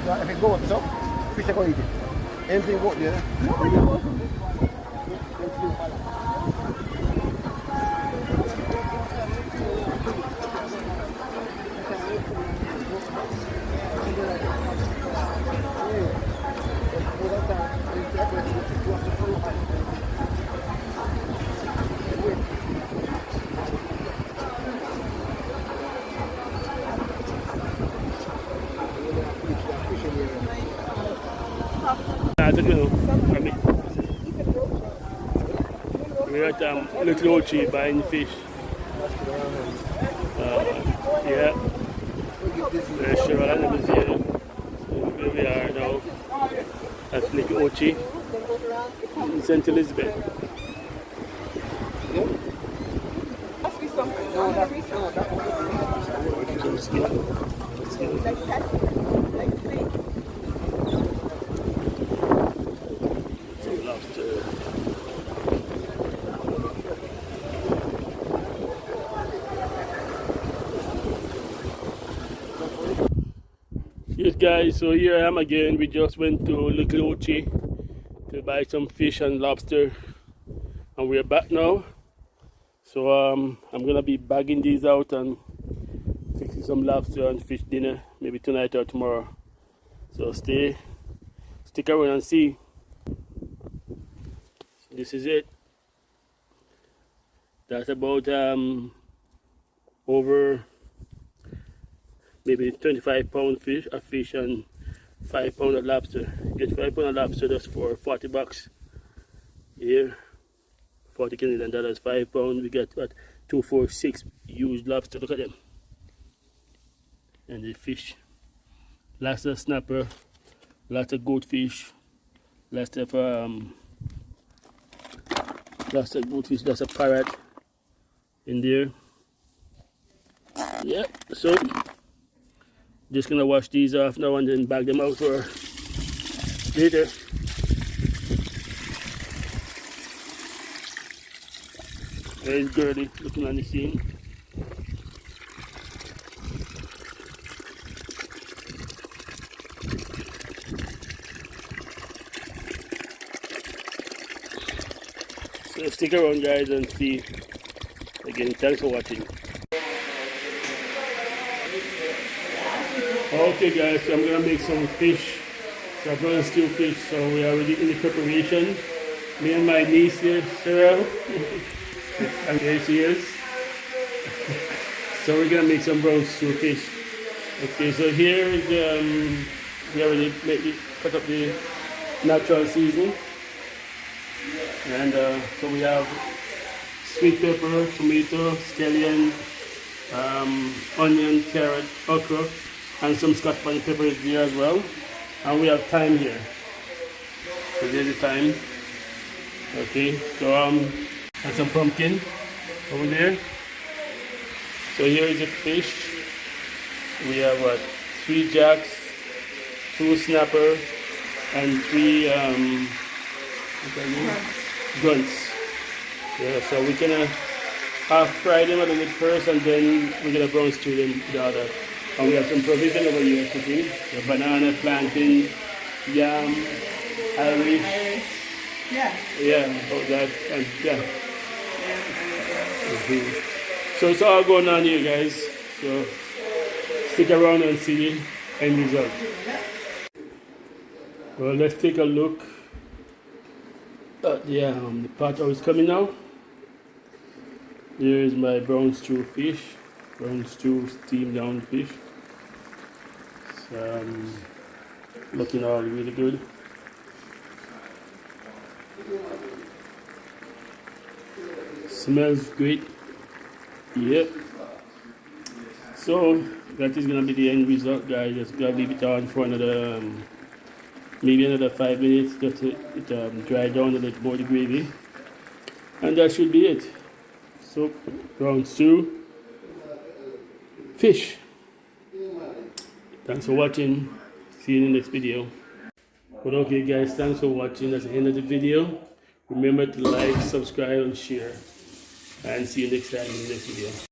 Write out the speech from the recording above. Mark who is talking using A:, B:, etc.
A: If it goes up, fish are going to eat it. Anything goes there.
B: We're at Little Ochi buying fish. Yeah, Cheryl was here. Where we are now at Little Ochi in St Elizabeth. Yes guys, so here I am again. We just went to Little Ochi to buy some fish and lobster, and we're back now. So I'm gonna be bagging these out and fixing some lobster and fish dinner, maybe tonight or tomorrow. So stick around and see. So this is it. That's about over maybe 25 pound fish and 5 pound of lobster. Get 5 pound of lobster just for $40 here, 40 Canadian dollars. 5 pound, we get what, 246 used lobster. Look at them. And the fish, lots of snapper, lots of goldfish, lots of goldfish, lots of parrot in there. Yeah, so just gonna wash these off now and then bag them out for later. There's Girlie looking on the scene. So stick around guys and see. Again, thanks for watching. Okay guys, so I'm gonna make some fish. So I'm gonna stew fish, so we are already in the preparation. Me and my niece here, Cheryl. And there she is. So we're gonna make some brown stew fish. Okay, so here is we already cut up the natural seasoning. And so we have sweet pepper, tomato, scallion, onion, carrot, okra, and some scotch bonnet pepper is there as well. And we have thyme here. So there's the thyme. Okay, so and some pumpkin over there. So here is the fish. We have what, 3 jacks, 2 snapper, and 3 grunts. Yeah, so we're gonna half fry them a little bit first, and then we're gonna brown stew them the other. And we have some provision over here cooking. So banana, plantain, yam, Irish.
C: Yeah.
B: Yeah, about that, and yeah. So it's all going on here guys. So stick around and see the end result. Well, let's take a look at the pot how it's coming now. Here is my brown stew fish, brown stew steamed down fish. It's looking all really good. Smells great. Yep. So that is gonna be the end result, guys. Just gotta leave it on for another maybe another 5 minutes, just to dry down a little more the gravy, and that should be it. So brown stew, fish. Thanks for watching. See you in the next video. But okay guys, thanks for watching. That's the end of the video. Remember to like, subscribe, and share. And see you next time in the next video.